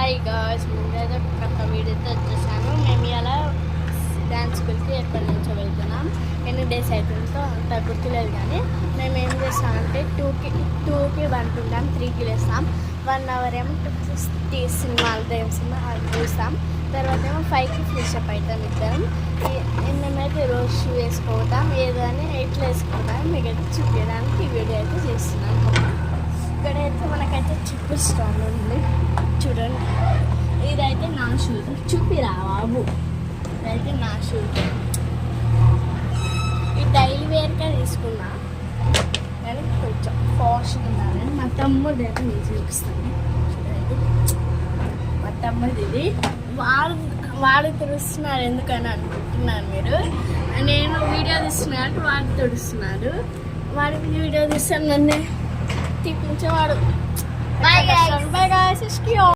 Hi guys, ముందైతే కొత్త వీడియోతో వచ్చేసాను. మేము ఇలా డ్యాన్స్ స్కూల్కి ఎక్కడి నుంచో వెళ్తున్నాం. ఎన్ని డేస్ అవుతుందో అంత గుర్తులేదు, కానీ మేము ఏం చేస్తామంటే టూకి వంటుంటాం, 3కి లేస్తాం. 1 అవర్ ఏమో సినిమాలు సినిమా అది చూస్తాం. తర్వాత ఏమో 5కి ఫ్రెషప్ అవుతాం ఇద్దరం. మేమైతే రోజు షూ వేసుకోతాం, ఏదో అని ఎట్లా వేసుకుంటాం మీకు అయితే చూపించడానికి ఈ వీడియో అయితే చేస్తున్నాం. ఇక్కడైతే మనకైతే చిప్పు స్టాల్ ఉంది చూడండి. ఇదైతే నా షూస్, చూపిరా బాబు. ఇదైతే నా షూస్, ఈ డైలీ వేర్గా తీసుకున్నా, కానీ కొంచెం ఫాస్ట్గా ఉండాలని. మా తమ్ముడు అయితే నేను చూపిస్తాను. మా తమ్ముడు ఇది వాడు తుడుస్తున్నారు, ఎందుకని అనుకుంటున్నారు మీరు. నేను వీడియో తీస్తున్నాడు, వాడు తుడుస్తున్నాడు. వాడికి వీడియో తీస్తాను, నన్ను తీపించేవాడు. Bye guys.